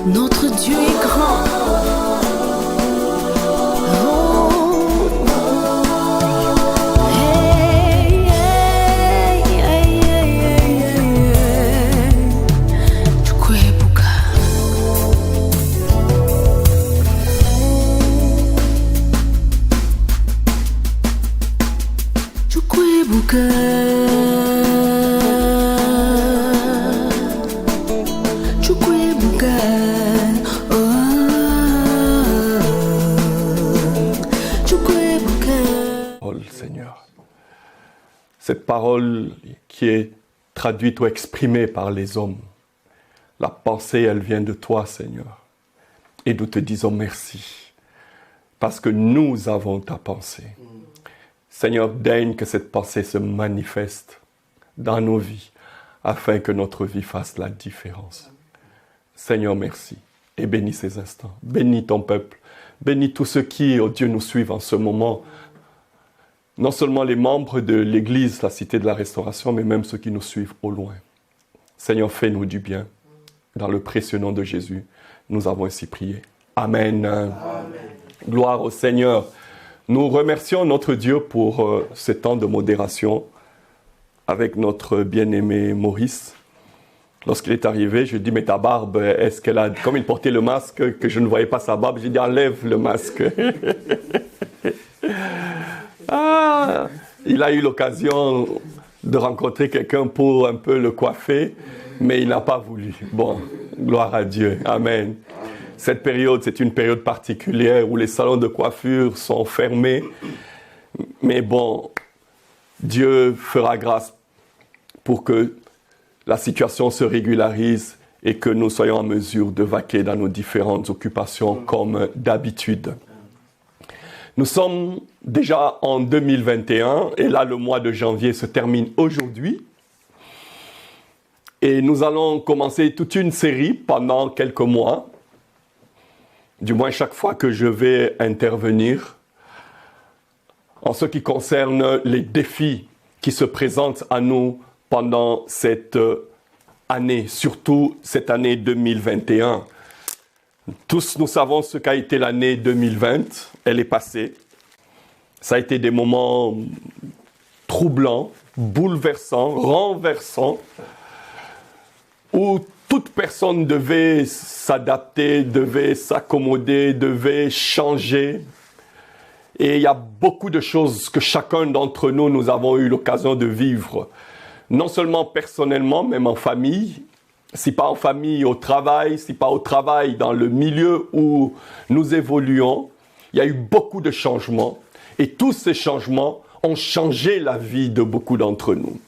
Notre Dieu est grand. Seigneur, cette parole qui est traduite ou exprimée par les hommes, la pensée, elle vient de toi, Seigneur. Et nous te disons merci, parce que nous avons ta pensée. Seigneur, daigne que cette pensée se manifeste dans nos vies, afin que notre vie fasse la différence. Seigneur, merci. Et bénis ces instants. Bénis ton peuple. Bénis tous ceux qui, oh Dieu, nous suivent en ce moment. Non seulement les membres de l'Église, la Cité de la Restauration, mais même ceux qui nous suivent au loin. Seigneur, fais-nous du bien. Dans le précieux nom de Jésus, nous avons ainsi prié. Amen. Amen. Gloire au Seigneur. Nous remercions notre Dieu pour ce temps de modération avec notre bien-aimé Maurice. Lorsqu'il est arrivé, je lui ai dit, mais ta barbe, est-ce qu'elle a... Comme il portait le masque, que je ne voyais pas sa barbe, j'ai dit, enlève le masque. Il a eu l'occasion de rencontrer quelqu'un pour un peu le coiffer, mais il n'a pas voulu. Bon, gloire à Dieu. Amen. Cette période, c'est une période particulière où les salons de coiffure sont fermés. Mais bon, Dieu fera grâce pour que la situation se régularise et que nous soyons en mesure de vaquer dans nos différentes occupations comme d'habitude. Nous sommes déjà en 2021 et là, le mois de janvier se termine aujourd'hui. Et nous allons commencer toute une série pendant quelques mois, du moins chaque fois que je vais intervenir, en ce qui concerne les défis qui se présentent à nous pendant cette année, surtout cette année 2021. Tous nous savons ce qu'a été l'année 2020, elle est passée. Ça a été des moments troublants, bouleversants, renversants, où toute personne devait s'adapter, devait s'accommoder, devait changer. Et il y a beaucoup de choses que chacun d'entre nous, nous avons eu l'occasion de vivre, non seulement personnellement, même en famille, si pas en famille, au travail, si pas au travail, dans le milieu où nous évoluons. Il y a eu beaucoup de changements et tous ces changements ont changé la vie de beaucoup d'entre nous.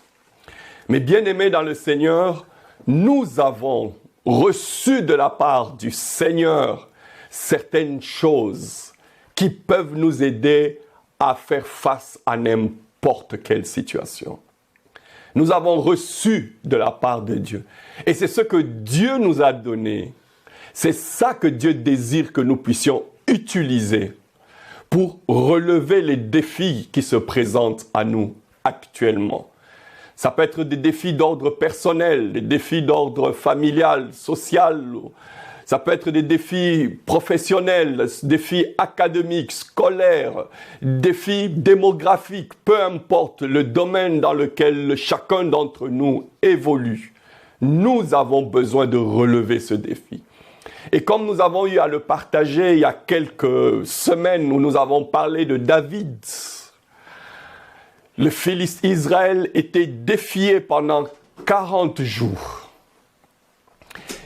Mais bien-aimés dans le Seigneur, nous avons reçu de la part du Seigneur certaines choses qui peuvent nous aider à faire face à n'importe quelle situation. Nous avons reçu de la part de Dieu. Et c'est ce que Dieu nous a donné. C'est ça que Dieu désire que nous puissions utiliser pour relever les défis qui se présentent à nous actuellement. Ça peut être des défis d'ordre personnel, des défis d'ordre familial, social. Ça peut être des défis professionnels, des défis académiques, scolaires, défis démographiques, peu importe le domaine dans lequel chacun d'entre nous évolue. Nous avons besoin de relever ce défi. Et comme nous avons eu à le partager il y a quelques semaines où nous avons parlé de David, le Philistin Israël était défié pendant 40 jours.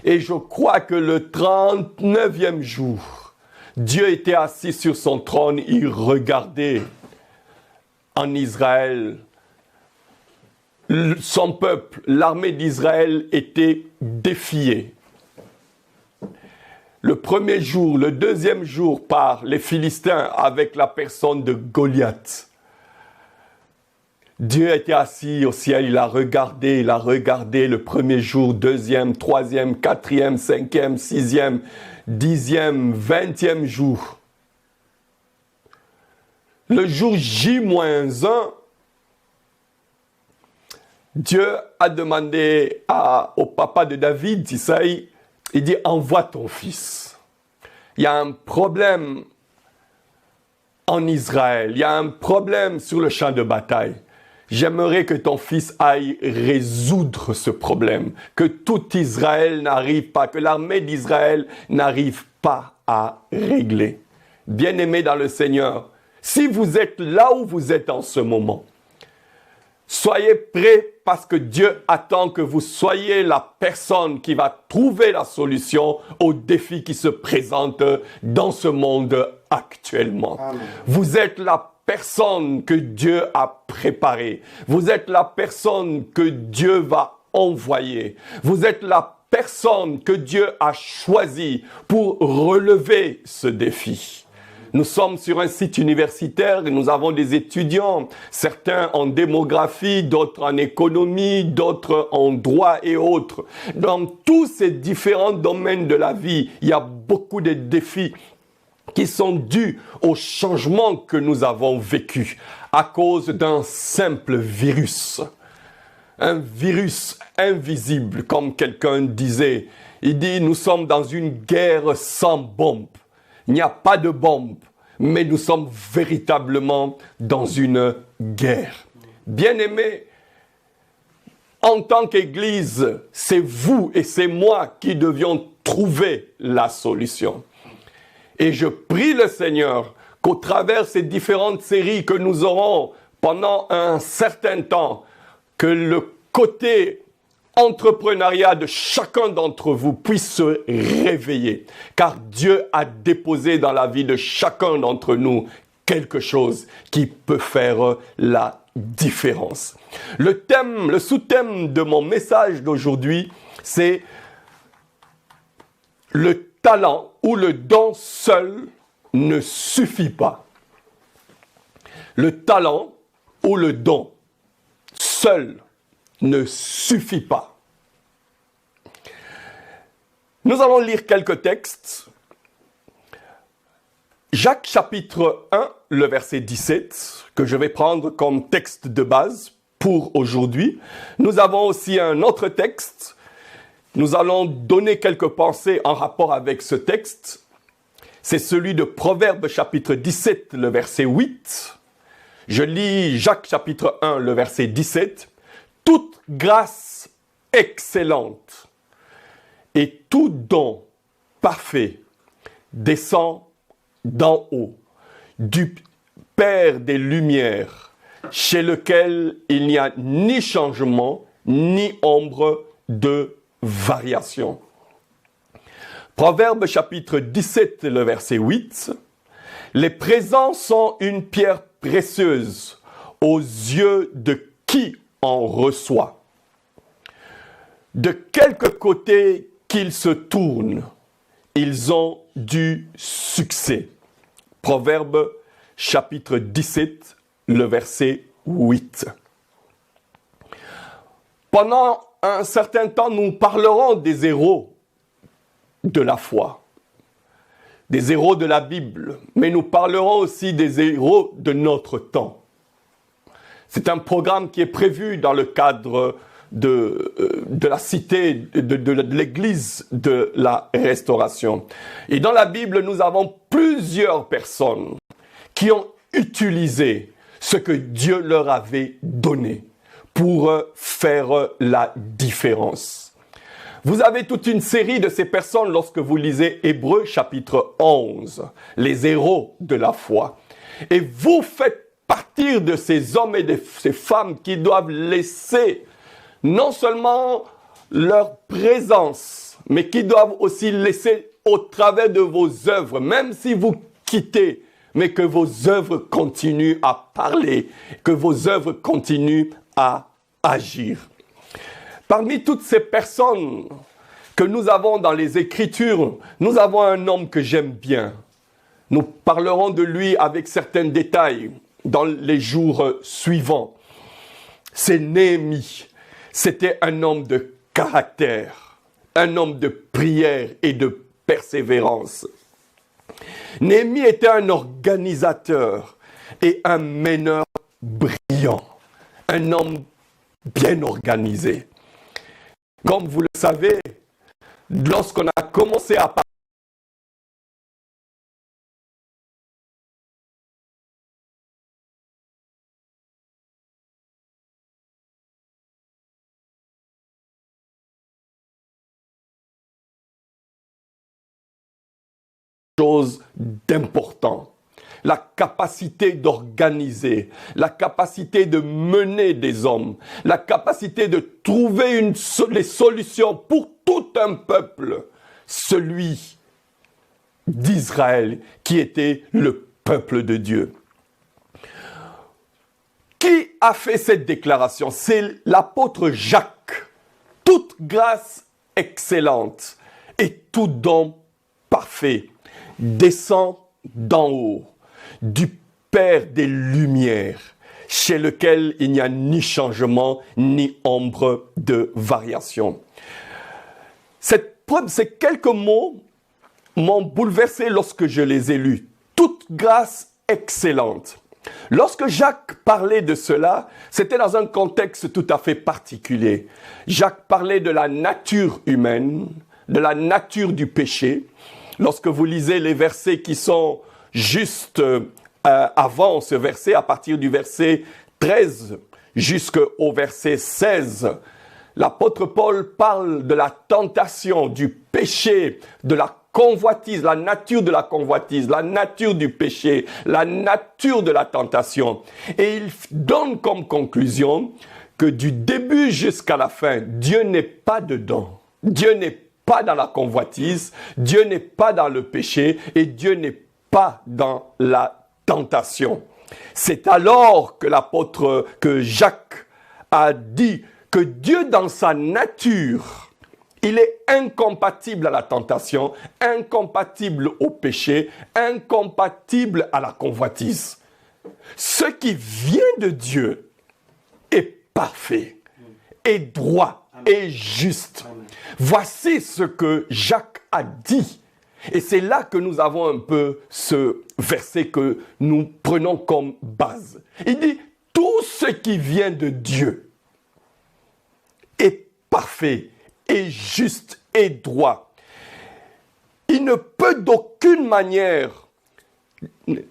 Et je crois que le 39e jour, Dieu était assis sur son trône, il regardait en Israël. Son peuple, l'armée d'Israël était défiée. Le premier jour, le deuxième jour par les Philistins avec la personne de Goliath. Dieu était assis au ciel, il a regardé le premier jour, deuxième, troisième, quatrième, cinquième, sixième, 10e, 20e jour. Le jour J-1, Dieu a demandé au papa de David, Isaïe, il dit, envoie ton fils. Il y a un problème en Israël, il y a un problème sur le champ de bataille. J'aimerais que ton fils aille résoudre ce problème, que tout Israël n'arrive pas, que l'armée d'Israël n'arrive pas à régler. Bien-aimés dans le Seigneur, si vous êtes là où vous êtes en ce moment, soyez prêts parce que Dieu attend que vous soyez la personne qui va trouver la solution aux défis qui se présentent dans ce monde actuellement. Amen. Vous êtes la personne que Dieu a préparée. Vous êtes la personne que Dieu va envoyer. Vous êtes la personne que Dieu a choisie pour relever ce défi. Nous sommes sur un site universitaire et nous avons des étudiants, certains en démographie, d'autres en économie, d'autres en droit et autres. Dans tous ces différents domaines de la vie, il y a beaucoup de défis qui sont dus au changement que nous avons vécu à cause d'un simple virus. Un virus invisible, comme quelqu'un disait. Il dit, nous sommes dans une guerre sans bombe. Il n'y a pas de bombe, mais nous sommes véritablement dans une guerre. Bien-aimés, en tant qu'Église, c'est vous et c'est moi qui devions trouver la solution. Et je prie le Seigneur qu'au travers ces différentes séries que nous aurons pendant un certain temps, que le côté entrepreneuriat de chacun d'entre vous puisse se réveiller. Car Dieu a déposé dans la vie de chacun d'entre nous quelque chose qui peut faire la différence. Le sous-thème de mon message d'aujourd'hui, c'est le talent ou le don seul ne suffit pas. Le talent ou le don seul ne suffit pas. Nous allons lire quelques textes. Jacques chapitre 1, le verset 17, que je vais prendre comme texte de base pour aujourd'hui. Nous avons aussi un autre texte. Nous allons donner quelques pensées en rapport avec ce texte. C'est celui de Proverbes chapitre 17, le verset 8. Je lis Jacques chapitre 1, le verset 17. Toute grâce excellente et tout don parfait descend d'en haut, du Père des Lumières, chez lequel il n'y a ni changement, ni ombre de variation. Proverbe chapitre 17, le verset 8. Les présents sont une pierre précieuse aux yeux de qui en reçoit. De quelque côté qu'ils se tournent, ils ont du succès. Proverbe chapitre 17, le verset 8. Pendant un certain temps, nous parlerons des héros de la foi, des héros de la Bible, mais nous parlerons aussi des héros de notre temps. C'est un programme qui est prévu dans le cadre de la cité, de l'église de la restauration. Et dans la Bible, nous avons plusieurs personnes qui ont utilisé ce que Dieu leur avait donné pour faire la différence. Vous avez toute une série de ces personnes lorsque vous lisez Hébreux chapitre 11, les héros de la foi. Et vous faites partir de ces hommes et de ces femmes qui doivent laisser non seulement leur présence, mais qui doivent aussi laisser au travers de vos œuvres, même si vous quittez, mais que vos œuvres continuent à parler, que vos œuvres continuent à agir. Parmi toutes ces personnes que nous avons dans les Écritures, nous avons un homme que j'aime bien. Nous parlerons de lui avec certains détails dans les jours suivants. C'est Néhémie. C'était un homme de caractère, un homme de prière et de persévérance. Néhémie était un organisateur et un meneur brillant, un homme bien organisé. Comme vous le savez, lorsqu'on a commencé à parler de choses d'important, la capacité d'organiser, la capacité de mener des hommes, la capacité de trouver les solutions pour tout un peuple, celui d'Israël qui était le peuple de Dieu. Qui a fait cette déclaration? C'est l'apôtre Jacques. Toute grâce excellente et tout don parfait descend d'en haut, du Père des Lumières, chez lequel il n'y a ni changement, ni ombre de variation. Ces quelques mots m'ont bouleversé lorsque je les ai lus. Toute grâce excellente. Lorsque Jacques parlait de cela, c'était dans un contexte tout à fait particulier. Jacques parlait de la nature humaine, de la nature du péché. Lorsque vous lisez les versets qui sont juste avant ce verset, à partir du verset 13 jusqu'au verset 16, l'apôtre Paul parle de la tentation, du péché, de la convoitise, la nature de la convoitise, la nature du péché, la nature de la tentation. Et il donne comme conclusion que du début jusqu'à la fin, Dieu n'est pas dedans. Dieu n'est pas dans la convoitise, Dieu n'est pas dans le péché et Dieu n'est pas dans la tentation. C'est alors que Jacques a dit que Dieu dans sa nature, il est incompatible à la tentation, incompatible au péché, incompatible à la convoitise. Ce qui vient de Dieu est parfait, est droit, est juste. Voici ce que Jacques a dit. Et c'est là que nous avons un peu ce verset que nous prenons comme base. Il dit, tout ce qui vient de Dieu est parfait, est juste, est droit. Il ne peut d'aucune manière,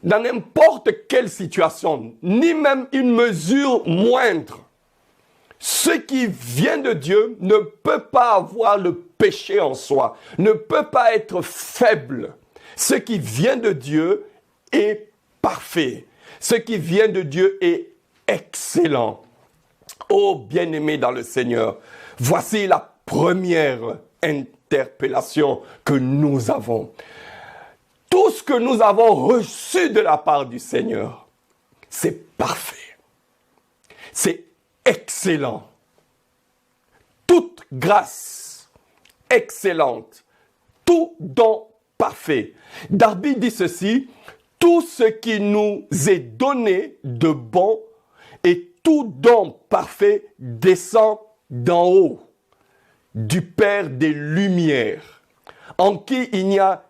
dans n'importe quelle situation, ni même une mesure moindre, ce qui vient de Dieu ne peut pas avoir le péché en soi, ne peut pas être faible. Ce qui vient de Dieu est parfait. Ce qui vient de Dieu est excellent. Ô bien-aimés dans le Seigneur, voici la première interpellation que nous avons. Tout ce que nous avons reçu de la part du Seigneur, c'est parfait. C'est excellent. Toute grâce excellente, tout don parfait. Darby dit ceci, tout ce qui nous est donné de bon et tout don parfait descend d'en haut, du Père des Lumières, en qui il n'y a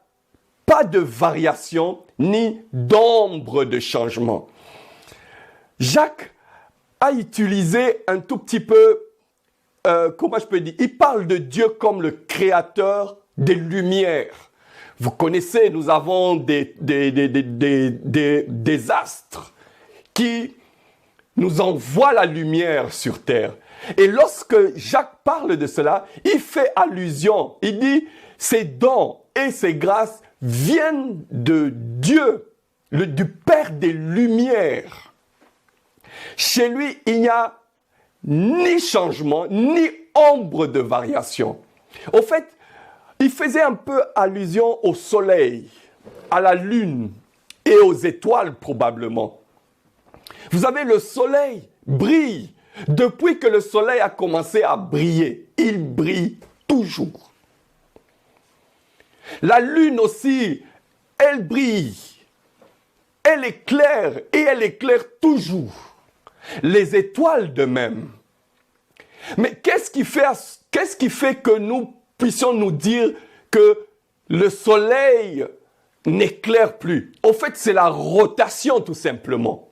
pas de variation ni d'ombre de changement. Jacques a utilisé un tout petit peu, comment je peux dire, il parle de Dieu comme le créateur des lumières. Vous connaissez, nous avons des astres qui nous envoient la lumière sur terre. Et lorsque Jacques parle de cela, il fait allusion, il dit, ces dons et ces grâces viennent de Dieu, du Père des Lumières. Chez lui, il n'y a ni changement, ni ombre de variation. Au fait, il faisait un peu allusion au soleil, à la lune et aux étoiles probablement. Vous savez, le soleil brille. Depuis que le soleil a commencé à briller, il brille toujours. La lune aussi, elle brille. Elle éclaire et elle éclaire toujours. Les étoiles de même. Mais qu'est-ce qui fait que nous puissions nous dire que le soleil n'éclaire plus? Au fait, c'est la rotation tout simplement.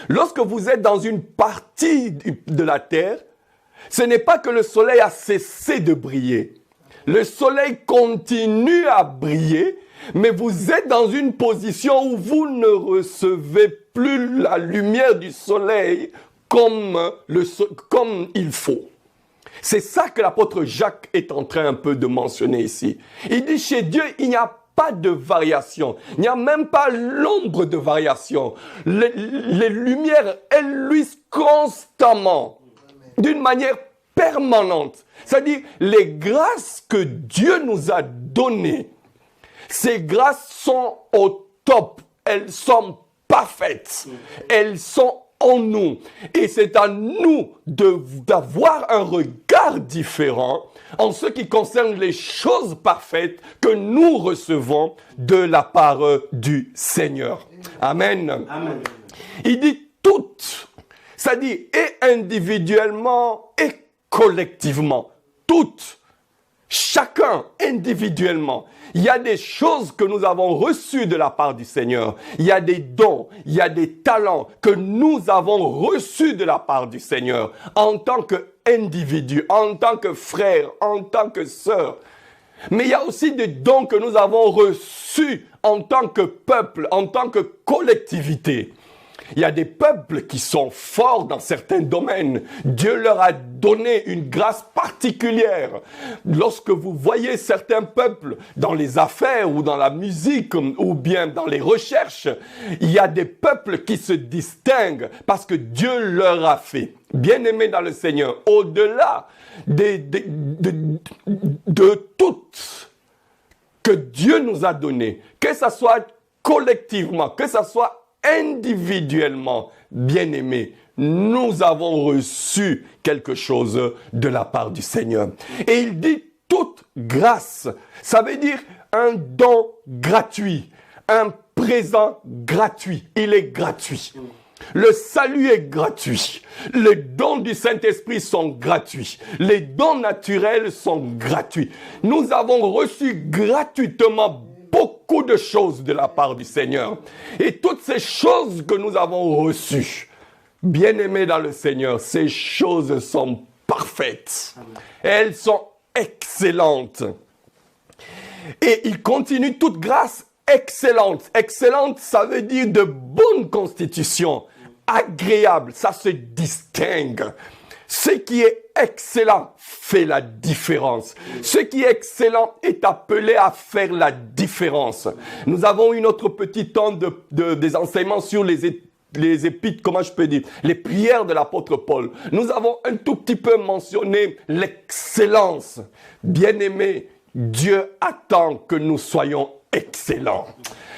Lorsque vous êtes dans une partie de la Terre, ce n'est pas que le soleil a cessé de briller. Le soleil continue à briller, mais vous êtes dans une position où vous ne recevez plus la lumière du soleil comme il faut. C'est ça que l'apôtre Jacques est en train un peu de mentionner ici. Il dit, chez Dieu, il n'y a pas de variation. Il n'y a même pas l'ombre de variation. Les lumières, elles luisent constamment, d'une manière permanente. C'est-à-dire, les grâces que Dieu nous a données, ces grâces sont au top. Elles sont parfaites. Elles sont en nous. Et c'est à nous d'avoir un regard différent en ce qui concerne les choses parfaites que nous recevons de la part du Seigneur. Amen. Amen. Il dit toutes, c'est-à-dire et individuellement et collectivement. Toutes, chacun individuellement. Il y a des choses que nous avons reçues de la part du Seigneur. Il y a des dons, il y a des talents que nous avons reçus de la part du Seigneur en tant qu'individu, en tant que frère, en tant que sœur. Mais il y a aussi des dons que nous avons reçus en tant que peuple, en tant que collectivité. Il y a des peuples qui sont forts dans certains domaines. Dieu leur a donné une grâce particulière. Lorsque vous voyez certains peuples dans les affaires ou dans la musique ou bien dans les recherches, il y a des peuples qui se distinguent parce que Dieu leur a fait. Bien-aimés dans le Seigneur, au-delà de tout que Dieu nous a donné, que ce soit collectivement, que ce soit individuellement, bien-aimés, nous avons reçu quelque chose de la part du Seigneur. Et il dit toute grâce. Ça veut dire un don gratuit, un présent gratuit. Il est gratuit. Le salut est gratuit. Les dons du Saint-Esprit sont gratuits. Les dons naturels sont gratuits. Nous avons reçu gratuitement beaucoup de choses de la part du Seigneur. Et toutes ces choses que nous avons reçues, bien-aimés dans le Seigneur, ces choses sont parfaites. Elles sont excellentes. Et il continue toute grâce excellente. Excellente, ça veut dire de bonne constitution, agréable, ça se distingue. Ce qui est excellent fait la différence. Ce qui est excellent est appelé à faire la différence. Nous avons une autre petite temps des enseignements sur les épîtres, comment je peux dire, les prières de l'apôtre Paul. Nous avons un tout petit peu mentionné l'excellence. Bien-aimés, Dieu attend que nous soyons excellents.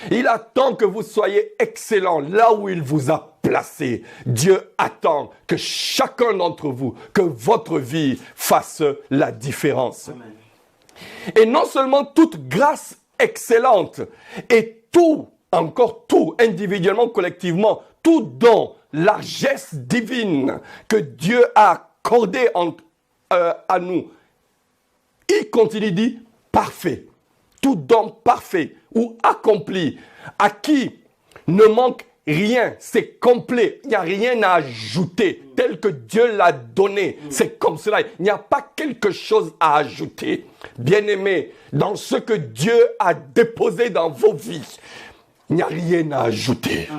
Il attend que vous soyez excellents là où il vous a placé. Dieu attend que chacun d'entre vous, que votre vie fasse la différence. Amen. Et non seulement toute grâce excellente, et tout, encore tout, individuellement, collectivement, tout don, largesse divine que Dieu a accordé à nous. Il continue, dit, parfait. Tout don parfait ou accompli, à qui ne manque rien, c'est complet, il n'y a rien à ajouter, tel que Dieu l'a donné, c'est comme cela, il n'y a pas quelque chose à ajouter. Bien-aimés, dans ce que Dieu a déposé dans vos vies, il n'y a rien à ajouter.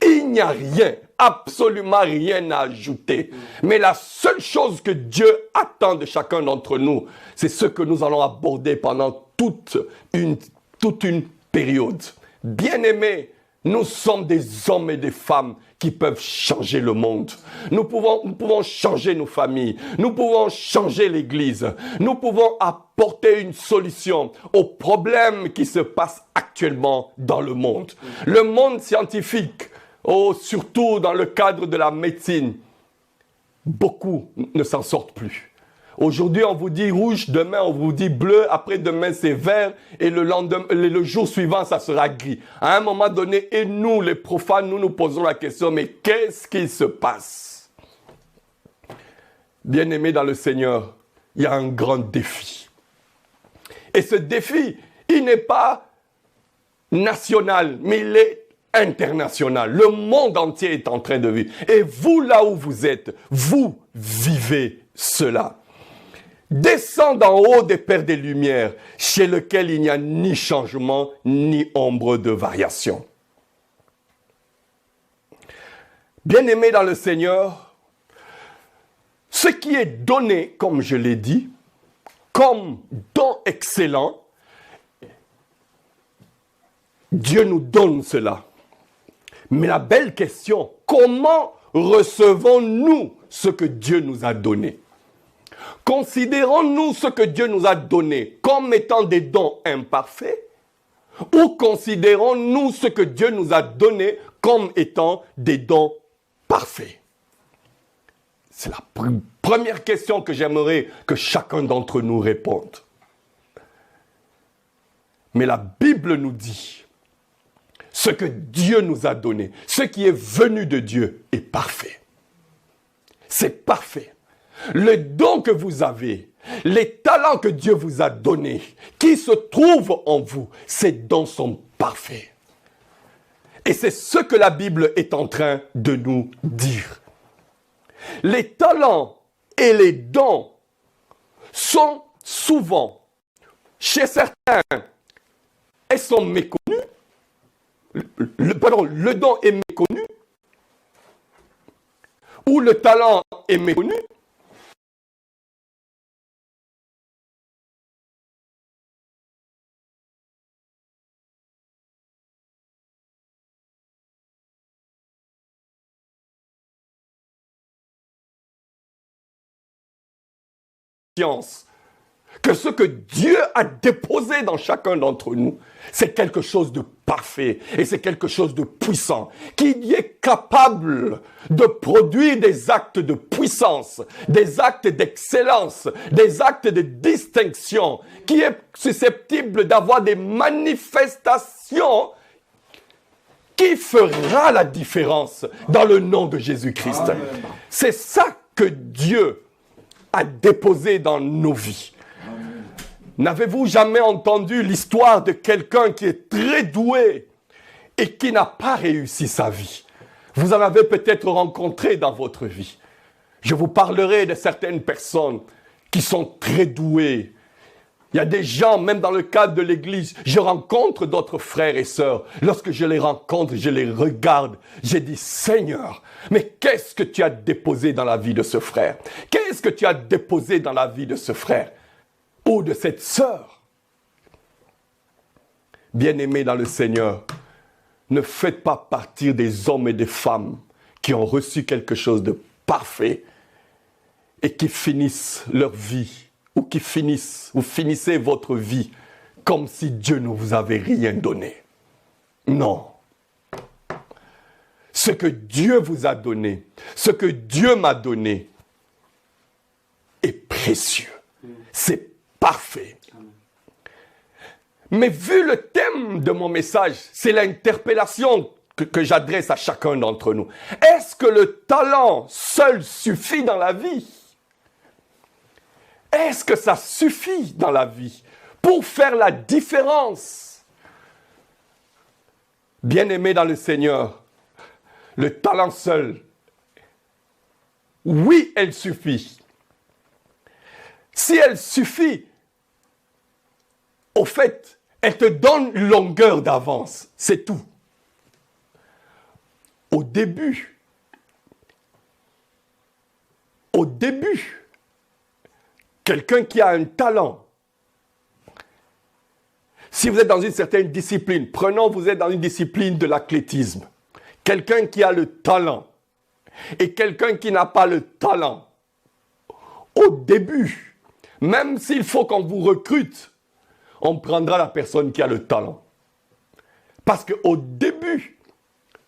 Il n'y a rien, absolument rien à ajouter. Mais la seule chose que Dieu attend de chacun d'entre nous, c'est ce que nous allons aborder pendant toute une période. Bien-aimés, nous sommes des hommes et des femmes qui peuvent changer le monde. Nous pouvons changer nos familles. Nous pouvons changer l'Église. Nous pouvons apporter une solution aux problèmes qui se passent actuellement dans le monde. Le monde scientifique, surtout dans le cadre de la médecine, beaucoup ne s'en sortent plus. Aujourd'hui, on vous dit rouge, demain, on vous dit bleu, après-demain, c'est vert, et le jour suivant, ça sera gris. À un moment donné, et nous, les profanes, nous nous posons la question, mais qu'est-ce qui se passe? Bien-aimés dans le Seigneur, il y a un grand défi. Et ce défi, il n'est pas national, mais il est international. Le monde entier est en train de vivre. Et vous, là où vous êtes, vous vivez cela. descend d'en haut des Pères des Lumières, chez lequel il n'y a ni changement, ni ombre de variation. Bien-aimés dans le Seigneur, ce qui est donné, comme je l'ai dit, comme don excellent, Dieu nous donne cela. Mais la belle question, comment recevons-nous ce que Dieu nous a donné? Considérons-nous ce que Dieu nous a donné comme étant des dons imparfaits ou considérons-nous ce que Dieu nous a donné comme étant des dons parfaits? C'est la première question que j'aimerais que chacun d'entre nous réponde. Mais la Bible nous dit, ce que Dieu nous a donné, ce qui est venu de Dieu est parfait. C'est parfait. Le don que vous avez, les talents que Dieu vous a donnés, qui se trouvent en vous, ces dons sont parfaits. Et c'est ce que la Bible est en train de nous dire. Les talents et les dons sont souvent, chez certains, elles sont méconnues. Le don est méconnu. Ou le talent est méconnu. Que ce que Dieu a déposé dans chacun d'entre nous, c'est quelque chose de parfait et c'est quelque chose de puissant, qui est capable de produire des actes de puissance, des actes d'excellence, des actes de distinction, qui est susceptible d'avoir des manifestations qui fera la différence dans le nom de Jésus-Christ. Amen. C'est ça que Dieu a déposé dans nos vies. N'avez-vous jamais entendu l'histoire de quelqu'un qui est très doué et qui n'a pas réussi sa vie? Vous en avez peut-être rencontré dans votre vie. Je vous parlerai de certaines personnes qui sont très douées. Il y a des gens, même dans le cadre de l'église, je rencontre d'autres frères et sœurs. Lorsque je les rencontre, je les regarde. J'ai dit, Seigneur, mais qu'est-ce que tu as déposé dans la vie de ce frère? Qu'est-ce que tu as déposé dans la vie de ce frère ou de cette sœur? Bien-aimés dans le Seigneur, ne faites pas partir des hommes et des femmes qui ont reçu quelque chose de parfait et qui finissent leur vie ou qui finissez votre vie comme si Dieu ne vous avait rien donné. Non. Ce que Dieu vous a donné, ce que Dieu m'a donné est précieux. C'est parfait. Mais vu le thème de mon message, c'est l'interpellation que j'adresse à chacun d'entre nous. Est-ce que le talent seul suffit dans la vie? Est-ce que ça suffit dans la vie pour faire la différence? Bien-aimés dans le Seigneur, le talent seul, oui, elle suffit. Si elle suffit, au fait, elle te donne une longueur d'avance, c'est tout. Au début, quelqu'un qui a un talent, si vous êtes dans une certaine discipline, vous êtes dans une discipline de l'athlétisme, quelqu'un qui a le talent et quelqu'un qui n'a pas le talent, au début, même s'il faut qu'on vous recrute, on prendra la personne qui a le talent. Parce qu'au début,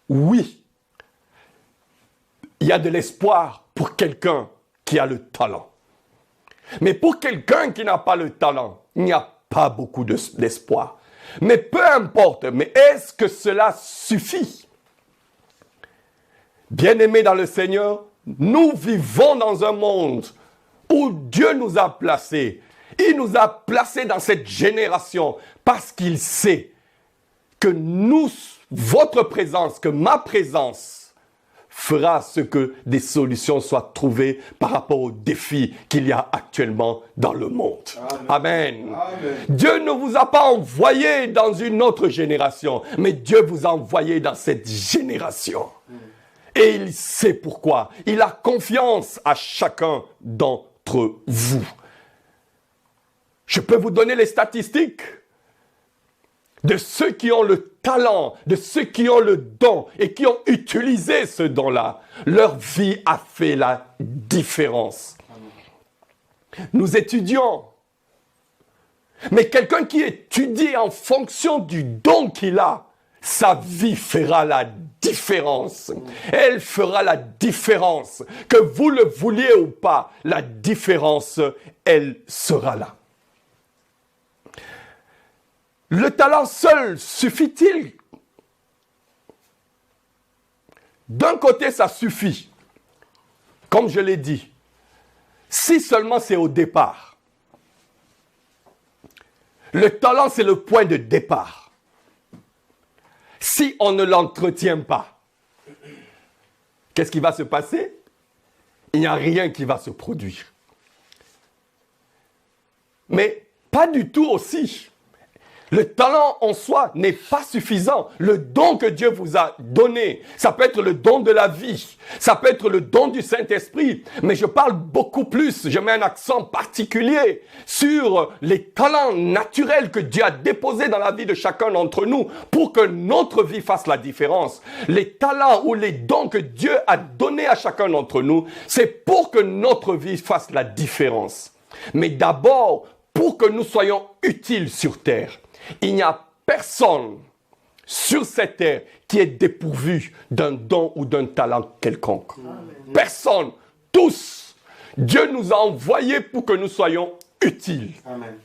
oui, il y a de l'espoir pour quelqu'un qui a le talent. Mais pour quelqu'un qui n'a pas le talent, il n'y a pas beaucoup d'espoir. Mais peu importe, mais est-ce que cela suffit? Bien-aimés dans le Seigneur, nous vivons dans un monde où Dieu nous a placés. Il nous a placés dans cette génération parce qu'il sait que votre présence, que ma présence fera ce que des solutions soient trouvées par rapport aux défis qu'il y a actuellement dans le monde. Amen. Amen. Dieu ne vous a pas envoyé dans une autre génération, mais Dieu vous a envoyé dans cette génération. Et il sait pourquoi. Il a confiance à chacun d'entre vous. Je peux vous donner les statistiques de ceux qui ont le talent, de ceux qui ont le don et qui ont utilisé ce don-là. Leur vie a fait la différence. Nous étudions. Mais quelqu'un qui étudie en fonction du don qu'il a, sa vie fera la différence. Elle fera la différence. Que vous le vouliez ou pas, la différence, elle sera là. Le talent seul suffit-il? D'un côté, ça suffit. Comme je l'ai dit, si seulement c'est au départ. Le talent, c'est le point de départ. Si on ne l'entretient pas, qu'est-ce qui va se passer? Il n'y a rien qui va se produire. Mais pas du tout aussi. Le talent en soi n'est pas suffisant. Le don que Dieu vous a donné, ça peut être le don de la vie, ça peut être le don du Saint-Esprit, mais je parle beaucoup plus, je mets un accent particulier sur les talents naturels que Dieu a déposés dans la vie de chacun d'entre nous pour que notre vie fasse la différence. Les talents ou les dons que Dieu a donnés à chacun d'entre nous, c'est pour que notre vie fasse la différence. Mais d'abord, pour que nous soyons utiles sur terre. Il n'y a personne sur cette terre qui est dépourvu d'un don ou d'un talent quelconque. Amen. Personne. Tous. Dieu nous a envoyés pour que nous soyons utiles. Amen.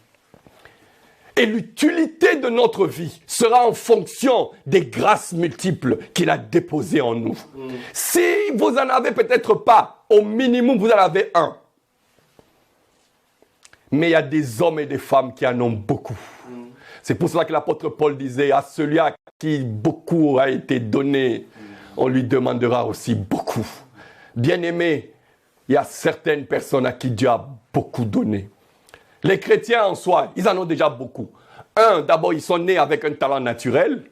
Et l'utilité de notre vie sera en fonction des grâces multiples qu'il a déposées en nous. Si vous n'en avez peut-être pas, au minimum, vous en avez un. Mais il y a des hommes et des femmes qui en ont beaucoup. C'est pour cela que l'apôtre Paul disait, à celui à qui beaucoup a été donné, on lui demandera aussi beaucoup. Bien-aimé, il y a certaines personnes à qui Dieu a beaucoup donné. Les chrétiens en soi, ils en ont déjà beaucoup. Un, d'abord, ils sont nés avec un talent naturel.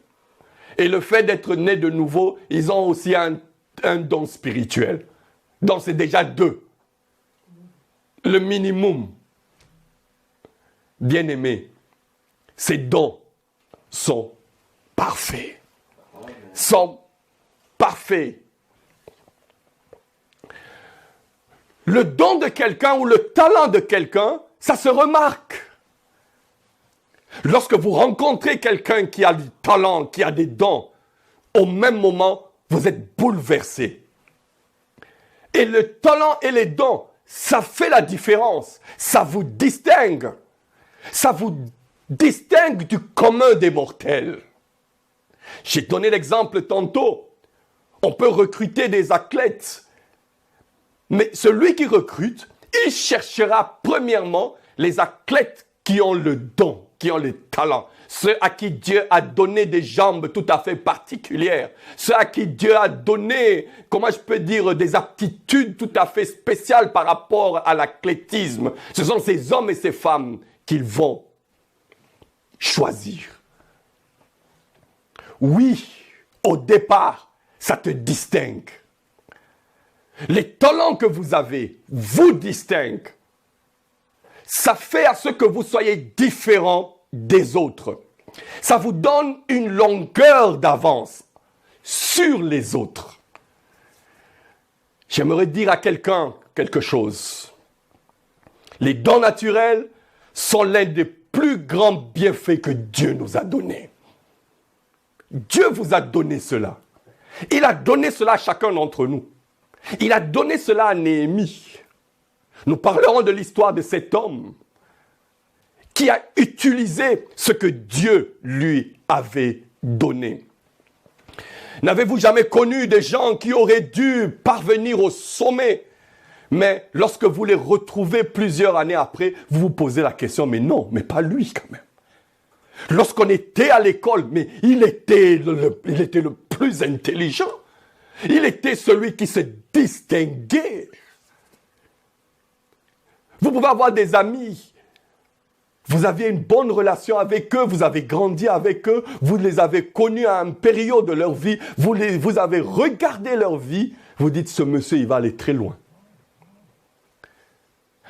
Et le fait d'être nés de nouveau, ils ont aussi un don spirituel. Donc c'est déjà deux. Le minimum. Bien-aimé, ces dons sont parfaits. Sont parfaits. Le don de quelqu'un ou le talent de quelqu'un, ça se remarque. Lorsque vous rencontrez quelqu'un qui a du talent, qui a des dons, au même moment, vous êtes bouleversé. Et le talent et les dons, ça fait la différence. Ça vous distingue. Ça vous distingue du commun des mortels. J'ai donné l'exemple tantôt. On peut recruter des athlètes. Mais celui qui recrute, il cherchera premièrement les athlètes qui ont le don, qui ont le talent. Ceux à qui Dieu a donné des jambes tout à fait particulières. Ceux à qui Dieu a donné, comment je peux dire, des aptitudes tout à fait spéciales par rapport à l'athlétisme. Ce sont ces hommes et ces femmes qu'ils vont choisir. Oui, au départ, ça te distingue. Les talents que vous avez vous distinguent. Ça fait à ce que vous soyez différents des autres. Ça vous donne une longueur d'avance sur les autres. J'aimerais dire à quelqu'un quelque chose. Les dons naturels sont l'un des plus grands bienfaits que Dieu nous a donnés. Dieu vous a donné cela. Il a donné cela à chacun d'entre nous. Il a donné cela à Néhémie. Nous parlerons de l'histoire de cet homme qui a utilisé ce que Dieu lui avait donné. N'avez-vous jamais connu des gens qui auraient dû parvenir au sommet, mais lorsque vous les retrouvez plusieurs années après, vous vous posez la question, mais non, mais pas lui quand même. Lorsqu'on était à l'école, mais il était le plus intelligent. Il était celui qui se distinguait. Vous pouvez avoir des amis. Vous aviez une bonne relation avec eux, vous avez grandi avec eux, vous les avez connus à une période de leur vie, vous avez regardé leur vie, vous dites, ce monsieur, il va aller très loin.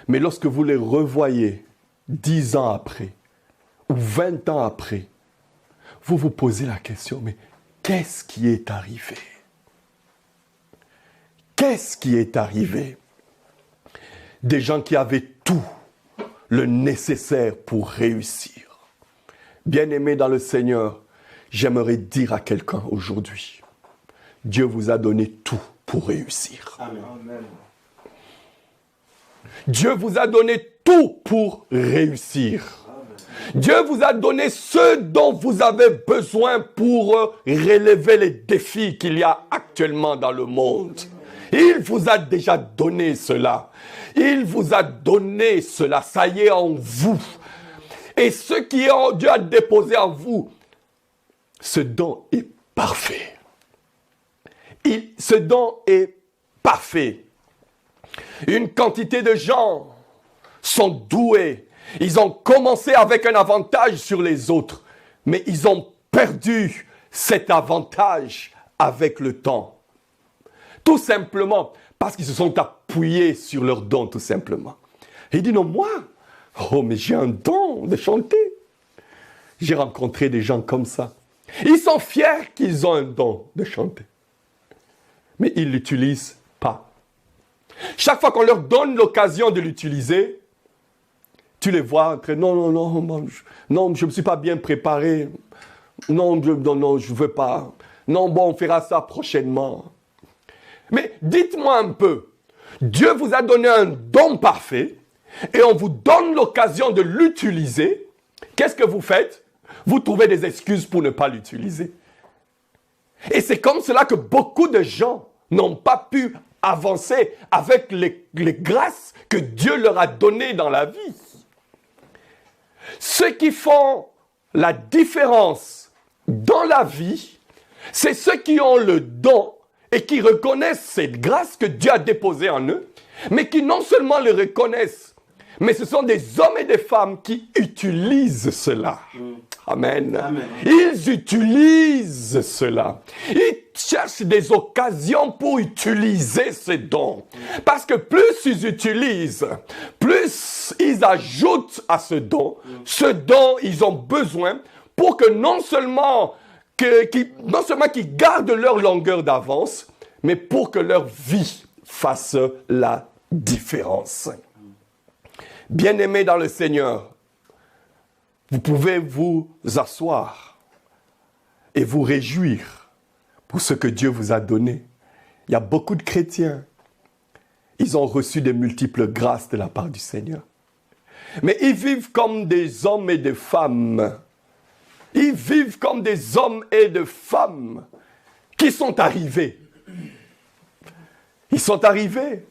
Mais lorsque vous les revoyez 10 ans après, ou 20 ans après, vous vous posez la question, mais qu'est-ce qui est arrivé? Qu'est-ce qui est arrivé? Des gens qui avaient tout le nécessaire pour réussir. Bien-aimés dans le Seigneur, j'aimerais dire à quelqu'un aujourd'hui, Dieu vous a donné tout pour réussir. Amen. Dieu vous a donné tout pour réussir. Dieu vous a donné ce dont vous avez besoin pour relever les défis qu'il y a actuellement dans le monde. Il vous a déjà donné cela. Il vous a donné cela. Ça y est en vous. Et ce qui Dieu a déposé en vous, ce don est parfait. Ce don est parfait. Une quantité de gens sont doués. Ils ont commencé avec un avantage sur les autres, mais ils ont perdu cet avantage avec le temps. Tout simplement parce qu'ils se sont appuyés sur leur don, tout simplement. Et il dit, non, moi, mais j'ai un don de chanter. J'ai rencontré des gens comme ça. Ils sont fiers qu'ils ont un don de chanter. Mais ils ne l'utilisent pas. Chaque fois qu'on leur donne l'occasion de l'utiliser, tu les vois entrer, non, je ne me suis pas bien préparé. Non, je ne veux pas. Non, bon, on fera ça prochainement. Mais dites-moi un peu, Dieu vous a donné un don parfait et on vous donne l'occasion de l'utiliser. Qu'est-ce que vous faites? Vous trouvez des excuses pour ne pas l'utiliser. Et c'est comme cela que beaucoup de gens n'ont pas pu avancer avec les grâces que Dieu leur a données dans la vie. Ceux qui font la différence dans la vie, c'est ceux qui ont le don et qui reconnaissent cette grâce que Dieu a déposée en eux, mais qui non seulement le reconnaissent, mais ce sont des hommes et des femmes qui utilisent cela. Amen. Amen. Ils utilisent cela. Ils cherchent des occasions pour utiliser ces dons. Parce que plus ils utilisent, plus ils ajoutent à ce dont ils ont besoin pour que non seulement qu'ils gardent leur longueur d'avance, mais pour que leur vie fasse la différence. Bien-aimés dans le Seigneur, vous pouvez vous asseoir et vous réjouir pour ce que Dieu vous a donné. Il y a beaucoup de chrétiens, ils ont reçu de multiples grâces de la part du Seigneur. Mais ils vivent comme des hommes et des femmes. Ils vivent comme des hommes et des femmes qui sont arrivés. Ils sont arrivés.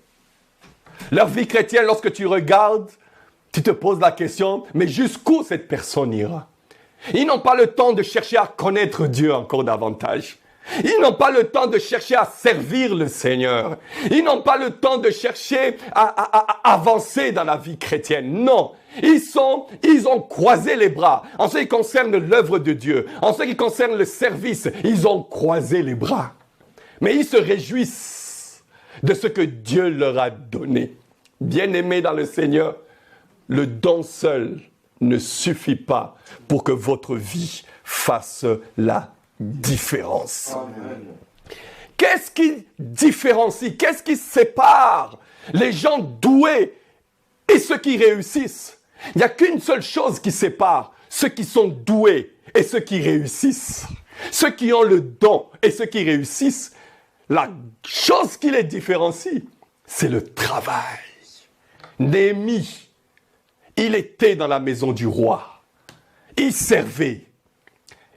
Leur vie chrétienne, lorsque tu regardes, tu te poses la question, mais jusqu'où cette personne ira? Ils n'ont pas le temps de chercher à connaître Dieu encore davantage. Ils n'ont pas le temps de chercher à servir le Seigneur. Ils n'ont pas le temps de chercher à avancer dans la vie chrétienne. Non. Ils ont croisé les bras. En ce qui concerne l'œuvre de Dieu, en ce qui concerne le service, ils ont croisé les bras. Mais ils se réjouissent de ce que Dieu leur a donné. Bien-aimés dans le Seigneur, le don seul ne suffit pas pour que votre vie fasse la différence. Amen. Qu'est-ce qui différencie, qu'est-ce qui sépare les gens doués et ceux qui réussissent? Il n'y a qu'une seule chose qui sépare ceux qui sont doués et ceux qui réussissent. Ceux qui ont le don et ceux qui réussissent, la chose qui les différencie, c'est le travail. Néhémie, il était dans la maison du roi. Il servait.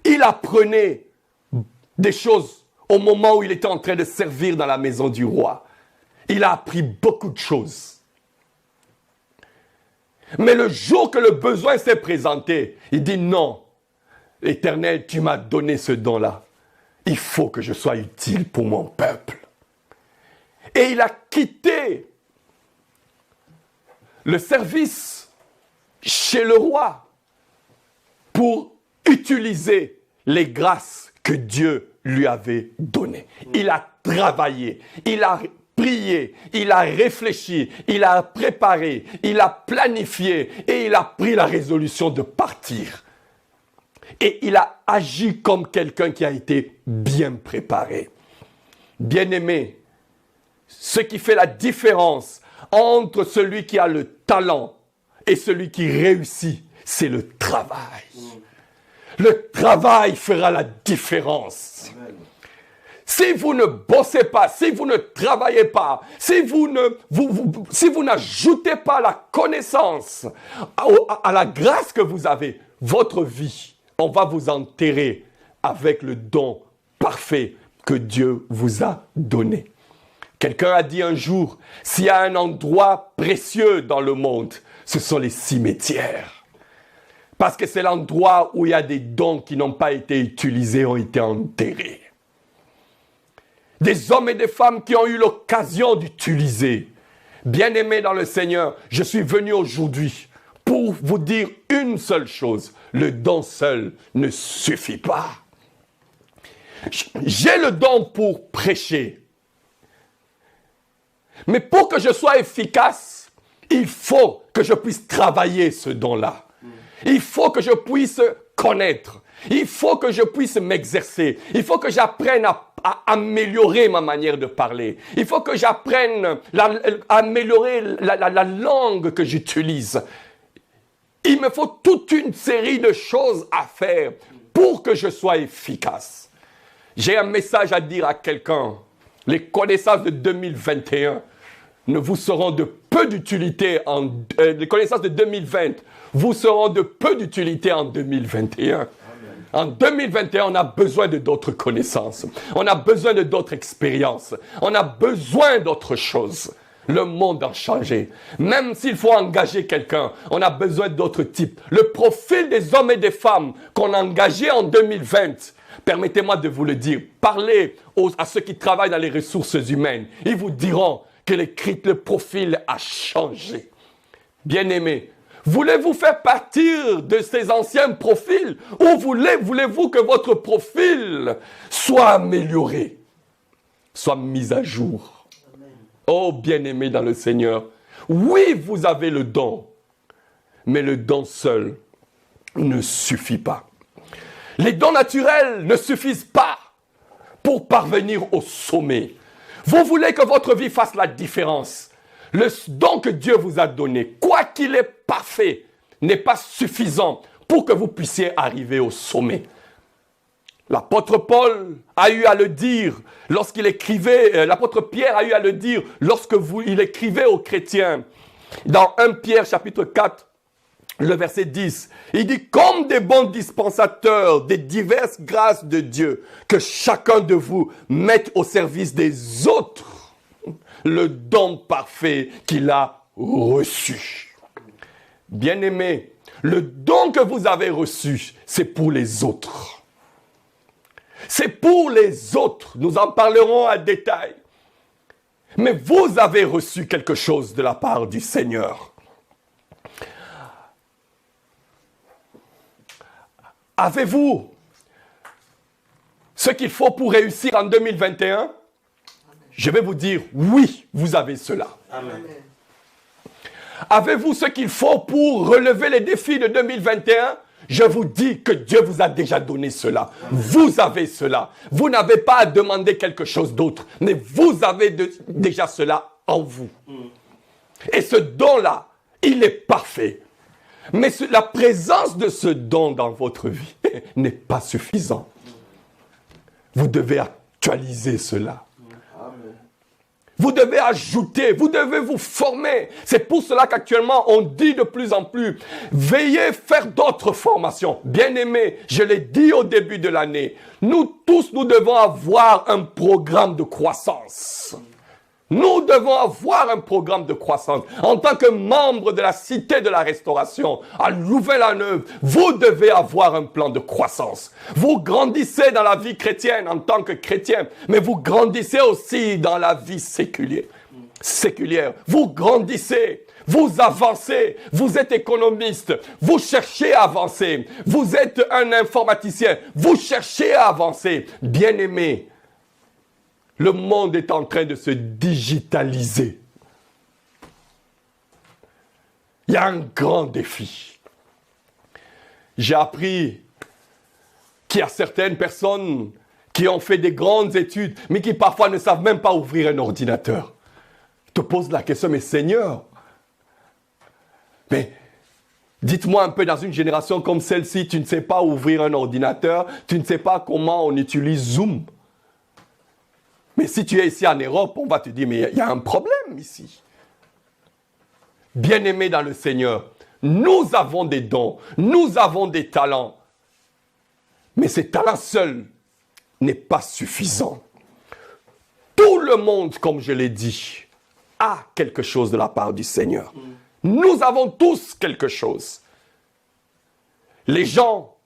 Il apprenait des choses au moment où il était en train de servir dans la maison du roi. Il a appris beaucoup de choses. Mais le jour que le besoin s'est présenté, il dit non, Éternel, tu m'as donné ce don-là. il faut que je sois utile pour mon peuple. Et il a quitté le service chez le roi pour utiliser les grâces que Dieu lui avait données. Il a travaillé, il a prié, il a réfléchi, il a préparé, il a planifié et il a pris la résolution de partir. Et il a agi comme quelqu'un qui a été bien préparé. Bien-aimé, ce qui fait la différence entre celui qui a le talent et celui qui réussit, c'est le travail. Le travail fera la différence. Amen. Si vous ne bossez pas, si vous ne travaillez pas, si vous n'ajoutez pas la connaissance à la grâce que vous avez, votre vie, on va vous enterrer avec le don parfait que Dieu vous a donné. Quelqu'un a dit un jour, s'il y a un endroit précieux dans le monde, ce sont les cimetières. Parce que c'est l'endroit où il y a des dons qui n'ont pas été utilisés, ont été enterrés. Des hommes et des femmes qui ont eu l'occasion d'utiliser. Bien-aimés dans le Seigneur, je suis venu aujourd'hui pour vous dire une seule chose. Le don seul ne suffit pas. J'ai le don pour prêcher. Mais pour que je sois efficace, il faut que je puisse travailler ce don-là. Il faut que je puisse connaître. Il faut que je puisse m'exercer. Il faut que j'apprenne à améliorer ma manière de parler. Il faut que j'apprenne à améliorer la langue que j'utilise. Il me faut toute une série de choses à faire pour que je sois efficace. J'ai un message à dire à quelqu'un. Les connaissances de 2021 ne vous seront de peu d'utilité les connaissances de 2020 vous seront de peu d'utilité en 2021. Amen. En 2021, on a besoin de d'autres connaissances. On a besoin de d'autres expériences. On a besoin d'autres choses. Le monde a changé. Même s'il faut engager quelqu'un, on a besoin d'autres types. Le profil des hommes et des femmes qu'on a engagés en 2020, permettez-moi de vous le dire, parlez à ceux qui travaillent dans les ressources humaines. Ils vous diront que le profil a changé. Bien-aimés, voulez-vous faire partir de ces anciens profils ou voulez-vous que votre profil soit amélioré, soit mis à jour? Amen. Oh, bien-aimés dans le Seigneur, oui, vous avez le don, mais le don seul ne suffit pas. Les dons naturels ne suffisent pas pour parvenir au sommet. Vous voulez que votre vie fasse la différence. Le don que Dieu vous a donné, quoi qu'il est parfait, n'est pas suffisant pour que vous puissiez arriver au sommet. L'apôtre Paul a eu à le dire lorsqu'il écrivait, l'apôtre Pierre a eu à le dire il écrivait aux chrétiens. Dans 1 Pierre chapitre 4, le verset 10, il dit « Comme des bons dispensateurs des diverses grâces de Dieu, que chacun de vous mette au service des autres le don parfait qu'il a reçu. » Bien-aimés, le don que vous avez reçu, c'est pour les autres. C'est pour les autres. Nous en parlerons à détail. Mais vous avez reçu quelque chose de la part du Seigneur. Avez-vous ce qu'il faut pour réussir en 2021? Je vais vous dire, oui, vous avez cela. Amen. Avez-vous ce qu'il faut pour relever les défis de 2021? Je vous dis que Dieu vous a déjà donné cela. Amen. Vous avez cela. Vous n'avez pas à demander quelque chose d'autre, mais vous avez déjà cela en vous. Et ce don-là, il est parfait. Mais la présence de ce don dans votre vie n'est pas suffisant. Vous devez actualiser cela. Amen. Vous devez ajouter, vous devez vous former. C'est pour cela qu'actuellement, on dit de plus en plus, veillez faire d'autres formations. Bien-aimés, je l'ai dit au début de l'année, nous tous, nous devons avoir un programme de croissance. Nous devons avoir un programme de croissance. En tant que membre de la Cité de la Restauration, à Louvain-la-Neuve, vous devez avoir un plan de croissance. Vous grandissez dans la vie chrétienne en tant que chrétien, mais vous grandissez aussi dans la vie séculière. Vous grandissez. Vous avancez, vous êtes économiste, vous cherchez à avancer, vous êtes un informaticien, vous cherchez à avancer. Bien-aimés, le monde est en train de se digitaliser. Il y a un grand défi. J'ai appris qu'il y a certaines personnes qui ont fait des grandes études, mais qui parfois ne savent même pas ouvrir un ordinateur. Je te pose la question, mais Seigneur, mais dites-moi un peu, dans une génération comme celle-ci, tu ne sais pas ouvrir un ordinateur, tu ne sais pas comment on utilise Zoom. Mais si tu es ici en Europe, on va te dire, mais il y a un problème ici. Bien-aimés dans le Seigneur, nous avons des dons, nous avons des talents. Mais ces talents seuls n'est pas suffisant. Tout le monde, comme je l'ai dit, a quelque chose de la part du Seigneur. Nous avons tous quelque chose. Les gens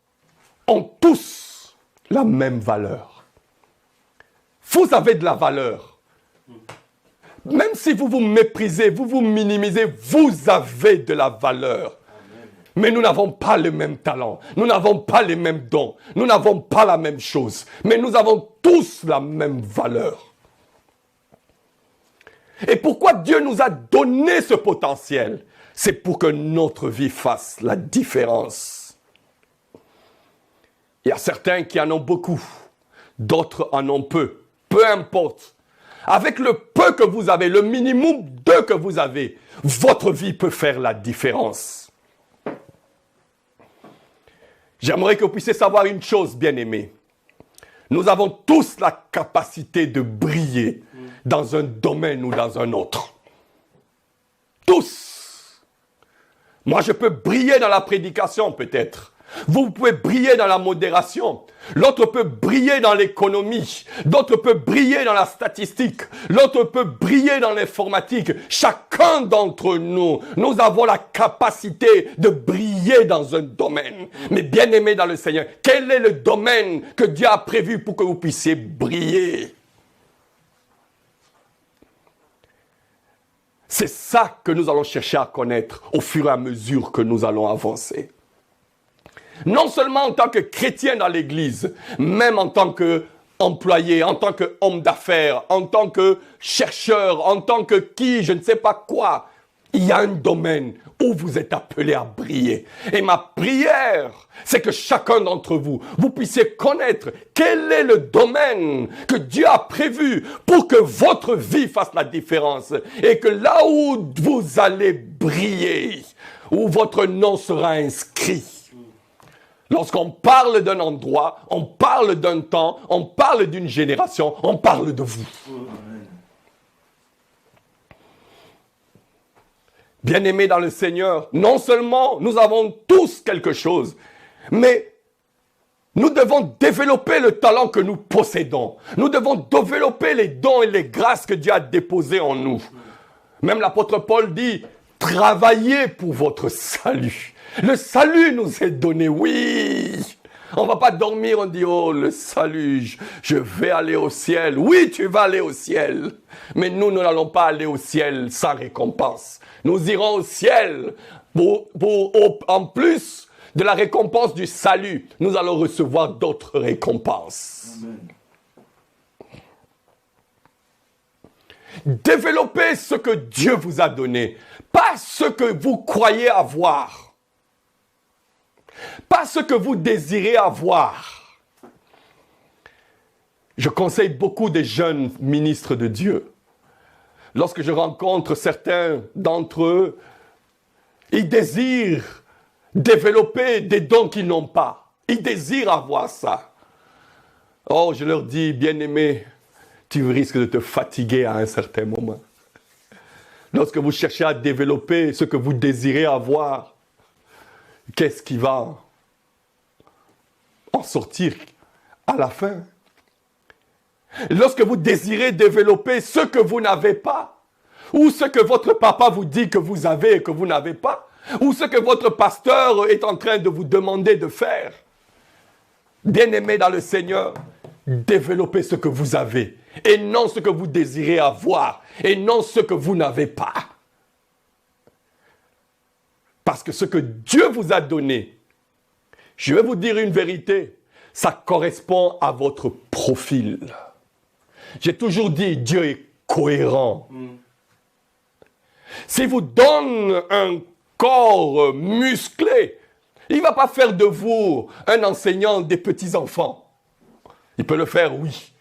ont tous la même valeur. Vous avez de la valeur. Même si vous vous méprisez, vous vous minimisez, vous avez de la valeur. Mais nous n'avons pas le même talent. Nous n'avons pas les mêmes dons. Nous n'avons pas la même chose. Mais nous avons tous la même valeur. Et pourquoi Dieu nous a donné ce potentiel? C'est pour que notre vie fasse la différence. Il y a certains qui en ont beaucoup, d'autres en ont peu. Peu importe. Avec le peu que vous avez, le minimum de que vous avez, votre vie peut faire la différence. J'aimerais que vous puissiez savoir une chose, bien-aimés. Nous avons tous la capacité de briller dans un domaine ou dans un autre. Tous. Moi, je peux briller dans la prédication, peut-être. Vous pouvez briller dans la modération. L'autre peut briller dans l'économie. D'autres peuvent briller dans la statistique. L'autre peut briller dans l'informatique. Chacun d'entre nous, nous avons la capacité de briller dans un domaine. Mais bien aimé dans le Seigneur, quel est le domaine que Dieu a prévu pour que vous puissiez briller? C'est ça que nous allons chercher à connaître au fur et à mesure que nous allons avancer. Non seulement en tant que chrétien dans l'Église, même en tant qu'employé, en tant qu'homme d'affaires, en tant que chercheur, en tant que qui, je ne sais pas quoi. Il y a un domaine où vous êtes appelés à briller. Et ma prière, c'est que chacun d'entre vous, vous puissiez connaître quel est le domaine que Dieu a prévu pour que votre vie fasse la différence. Et que là où vous allez briller, où votre nom sera inscrit, lorsqu'on parle d'un endroit, on parle d'un temps, on parle d'une génération, on parle de vous. Bien-aimés dans le Seigneur, non seulement nous avons tous quelque chose, mais nous devons développer le talent que nous possédons. Nous devons développer les dons et les grâces que Dieu a déposés en nous. Même l'apôtre Paul dit, travaillez pour votre salut. Le salut nous est donné, oui. On ne va pas dormir, on dit, oh, le salut, je vais aller au ciel. Oui, tu vas aller au ciel. Mais nous n'allons pas aller au ciel sans récompense. Nous irons au ciel en plus de la récompense du salut. Nous allons recevoir d'autres récompenses. Amen. Développez ce que Dieu vous a donné, pas ce que vous croyez avoir. Pas ce que vous désirez avoir. Je conseille beaucoup des jeunes ministres de Dieu. Lorsque je rencontre certains d'entre eux, ils désirent développer des dons qu'ils n'ont pas. Ils désirent avoir ça. Oh, je leur dis, bien-aimé, tu risques de te fatiguer à un certain moment. Lorsque vous cherchez à développer ce que vous désirez avoir, qu'est-ce qui va en sortir à la fin? lorsque vous désirez développer ce que vous n'avez pas, ou ce que votre papa vous dit que vous avez et que vous n'avez pas, ou ce que votre pasteur est en train de vous demander de faire, bien-aimés dans le Seigneur, développez ce que vous avez, et non ce que vous désirez avoir, et non ce que vous n'avez pas. Parce que ce que Dieu vous a donné, je vais vous dire une vérité, ça correspond à votre profil. J'ai toujours dit, Dieu est cohérent. S'il vous donne un corps musclé, il ne va pas faire de vous un enseignant des petits-enfants. Il peut le faire, oui.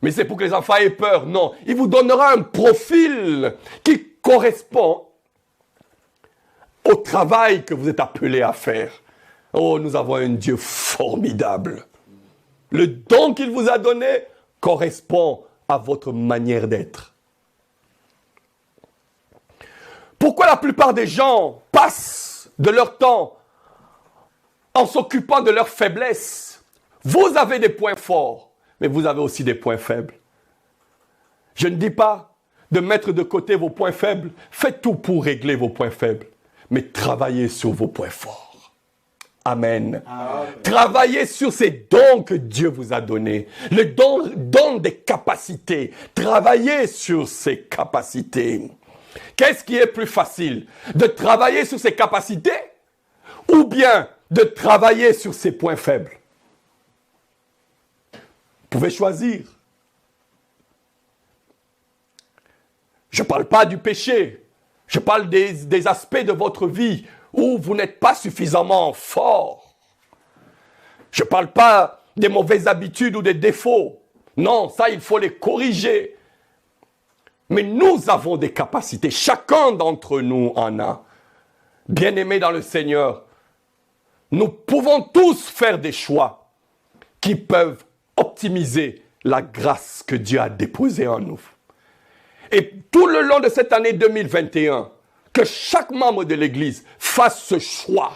Mais c'est pour que les enfants aient peur. Non, il vous donnera un profil qui correspond au travail que vous êtes appelé à faire. Oh, nous avons un Dieu formidable. Le don qu'il vous a donné correspond à votre manière d'être. Pourquoi la plupart des gens passent de leur temps en s'occupant de leurs faiblesses? Vous avez des points forts, mais vous avez aussi des points faibles. Je ne dis pas de mettre de côté vos points faibles. Faites tout pour régler vos points faibles, mais travaillez sur vos points forts. Amen. Travaillez sur ces dons que Dieu vous a donnés. Le don des capacités. Travaillez sur ces capacités. Qu'est-ce qui est plus facile? De travailler sur ses capacités ou bien de travailler sur ses points faibles? Vous pouvez choisir. Je ne parle pas du péché. Je parle des aspects de votre vie où vous n'êtes pas suffisamment fort. Je ne parle pas des mauvaises habitudes ou des défauts. Non, ça, il faut les corriger. Mais nous avons des capacités. Chacun d'entre nous en a. Bien-aimés dans le Seigneur, nous pouvons tous faire des choix qui peuvent optimiser la grâce que Dieu a déposée en nous. Et tout le long de cette année 2021, que chaque membre de l'Église fasse ce choix.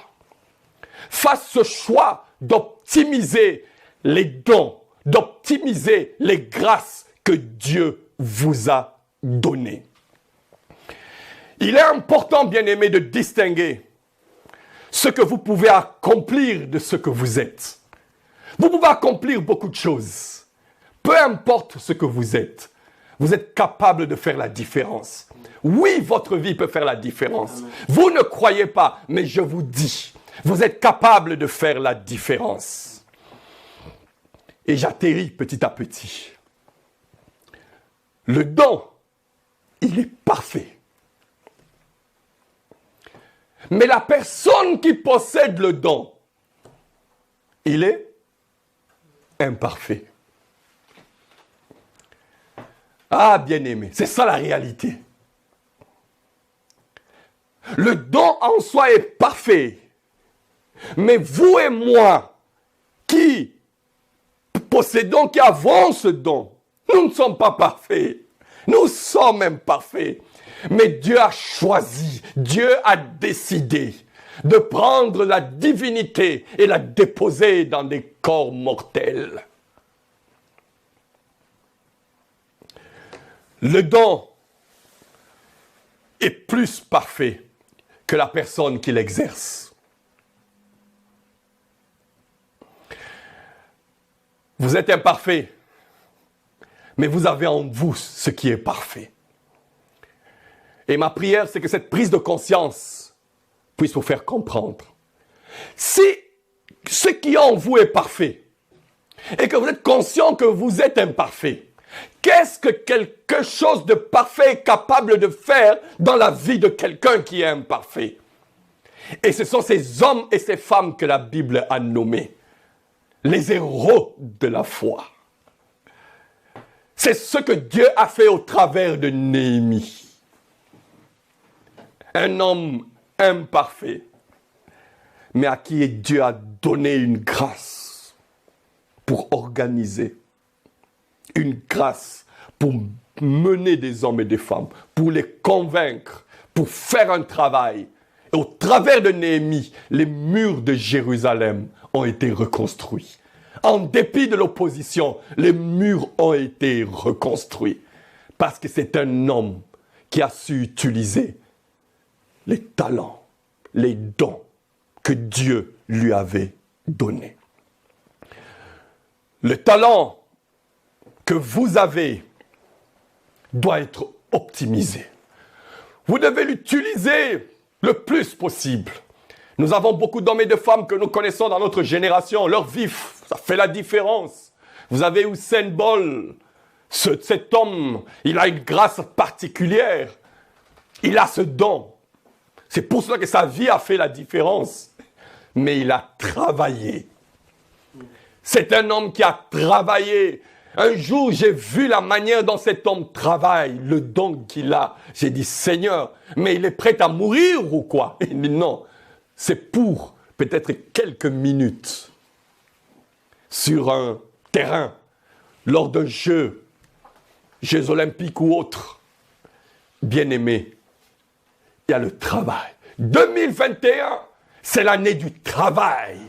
Fasse ce choix d'optimiser les dons, d'optimiser les grâces que Dieu vous a données. Il est important, bien-aimé, de distinguer ce que vous pouvez accomplir de ce que vous êtes. Vous pouvez accomplir beaucoup de choses. Peu importe ce que vous êtes capable de faire la différence. Oui, votre vie peut faire la différence. Vous ne croyez pas, mais je vous dis, vous êtes capable de faire la différence. Et j'atterris petit à petit. Le don, il est parfait. Mais la personne qui possède le don, il est imparfait. Ah, bien-aimé, c'est ça la réalité. Le don en soi est parfait. Mais vous et moi, qui possédons, qui avons ce don, nous ne sommes pas parfaits. Nous sommes imparfaits. Mais Dieu a choisi, Dieu a décidé de prendre la divinité et la déposer dans des corps mortels. Le don est plus parfait que la personne qui l'exerce. Vous êtes imparfait, mais vous avez en vous ce qui est parfait. Et ma prière, c'est que cette prise de conscience puisse vous faire comprendre. Si ce qui est en vous est parfait, et que vous êtes conscient que vous êtes imparfait, qu'est-ce que quelque chose de parfait est capable de faire dans la vie de quelqu'un qui est imparfait? Et ce sont ces hommes et ces femmes que la Bible a nommés les héros de la foi. C'est ce que Dieu a fait au travers de Néhémie. Un homme imparfait, mais à qui Dieu a donné une grâce pour organiser, une grâce pour mener des hommes et des femmes, pour les convaincre, pour faire un travail. Au travers de Néhémie, les murs de Jérusalem ont été reconstruits. En dépit de l'opposition, les murs ont été reconstruits. Parce que c'est un homme qui a su utiliser les talents, les dons que Dieu lui avait donnés. Le talent que vous avez doit être optimisé. Vous devez l'utiliser le plus possible. Nous avons beaucoup d'hommes et de femmes que nous connaissons dans notre génération. Leur vie, ça fait la différence. Vous avez Usain Bolt. Cet homme, il a une grâce particulière. Il a ce don. C'est pour cela que sa vie a fait la différence. Mais il a travaillé. C'est un homme qui a travaillé. Un jour, j'ai vu la manière dont cet homme travaille, le don qu'il a. J'ai dit, Seigneur, mais il est prêt à mourir ou quoi? Il dit, non, c'est pour peut-être quelques minutes sur un terrain, lors d'un jeu, Jeux olympiques ou autres. Bien-aimé, il y a le travail. 2021, c'est l'année du travail.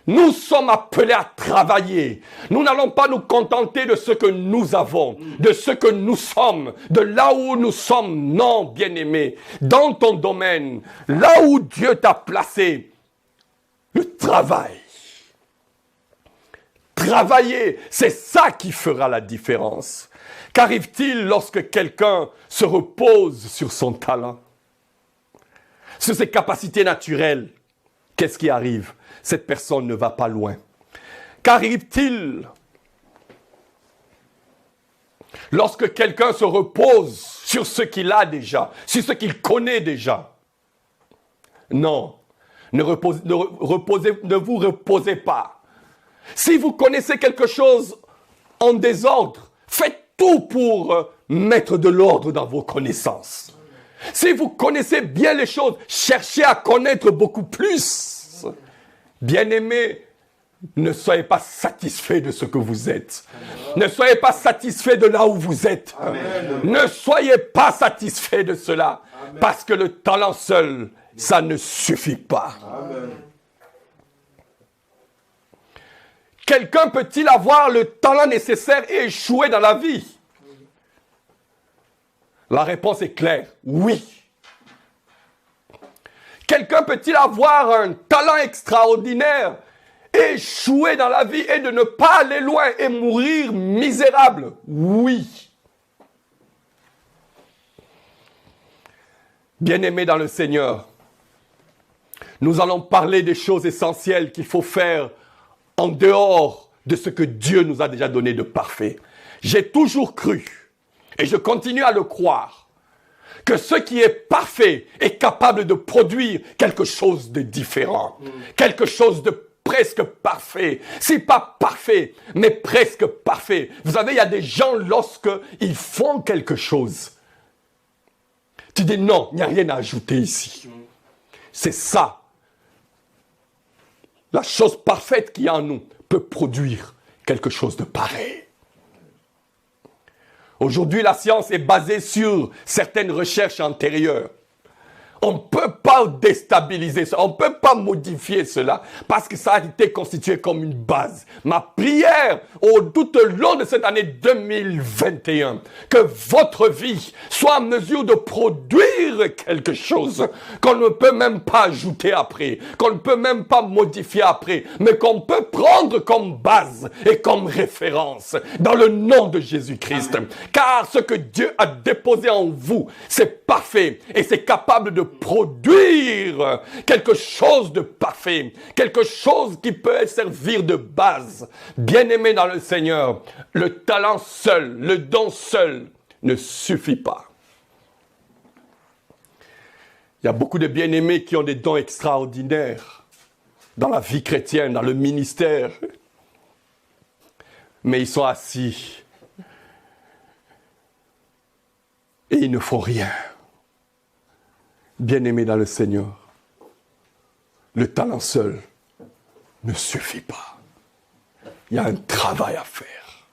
Nous sommes appelés à travailler. Nous n'allons pas nous contenter de ce que nous avons, de ce que nous sommes, de là où nous sommes. Non, bien-aimé, dans ton domaine, là où Dieu t'a placé, le travail. Travailler, c'est ça qui fera la différence. Qu'arrive-t-il lorsque quelqu'un se repose sur son talent, sur ses capacités naturelles? Qu'est-ce qui arrive? Cette personne ne va pas loin. Qu'arrive-t-il lorsque quelqu'un se repose sur ce qu'il a déjà, sur ce qu'il connaît déjà? Non, ne vous reposez pas. Si vous connaissez quelque chose en désordre, faites tout pour mettre de l'ordre dans vos connaissances. Si vous connaissez bien les choses, cherchez à connaître beaucoup plus. Bien-aimés, ne soyez pas satisfaits de ce que vous êtes. Ne soyez pas satisfaits de là où vous êtes. Amen. Ne soyez pas satisfaits de cela. Amen. Parce que le talent seul, ça ne suffit pas. Amen. Quelqu'un peut-il avoir le talent nécessaire et échouer dans la vie? La réponse est claire, oui. Quelqu'un peut-il avoir un talent extraordinaire, échouer dans la vie et de ne pas aller loin et mourir misérable? Oui. Bien-aimés dans le Seigneur, nous allons parler des choses essentielles qu'il faut faire en dehors de ce que Dieu nous a déjà donné de parfait. J'ai toujours cru, et je continue à le croire, que ce qui est parfait est capable de produire quelque chose de différent, quelque chose de presque parfait. Si pas parfait, mais presque parfait. Vous savez, il y a des gens, lorsqu'ils font quelque chose, tu dis non, il n'y a rien à ajouter ici. C'est ça. La chose parfaite qu'il y a en nous peut produire quelque chose de pareil. Aujourd'hui, la science est basée sur certaines recherches antérieures. On ne peut pas déstabiliser ça, on ne peut pas modifier cela, parce que ça a été constitué comme une base. Ma prière, tout au long de cette année 2021, que votre vie soit en mesure de produire quelque chose qu'on ne peut même pas ajouter après, qu'on ne peut même pas modifier après, mais qu'on peut prendre comme base et comme référence, dans le nom de Jésus-Christ. Car ce que Dieu a déposé en vous, c'est parfait et c'est capable de produire quelque chose de parfait, quelque chose qui peut servir de base. Bien-aimé dans le Seigneur, le talent seul, le don seul ne suffit pas. Il y a beaucoup de bien-aimés qui ont des dons extraordinaires dans la vie chrétienne, dans le ministère, mais ils sont assis et ils ne font rien. Bien-aimés dans le Seigneur, le talent seul ne suffit pas. Il y a un travail à faire.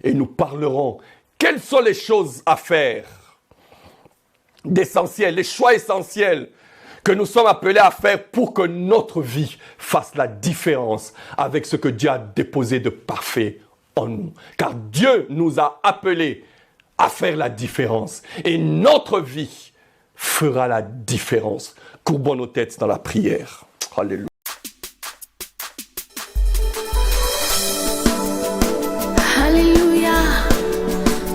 Et nous parlerons, quelles sont les choses à faire d'essentiel, les choix essentiels que nous sommes appelés à faire pour que notre vie fasse la différence avec ce que Dieu a déposé de parfait en nous. Car Dieu nous a appelés à faire la différence. Et notre vie fera la différence. Courbons nos têtes dans la prière. Alléluia. Alléluia.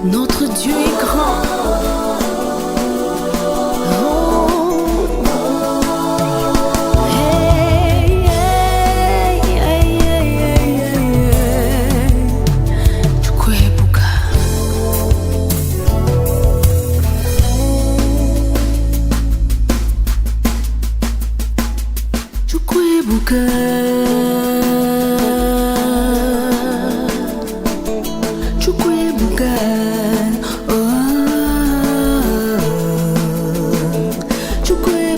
Notre Dieu est grand. Good.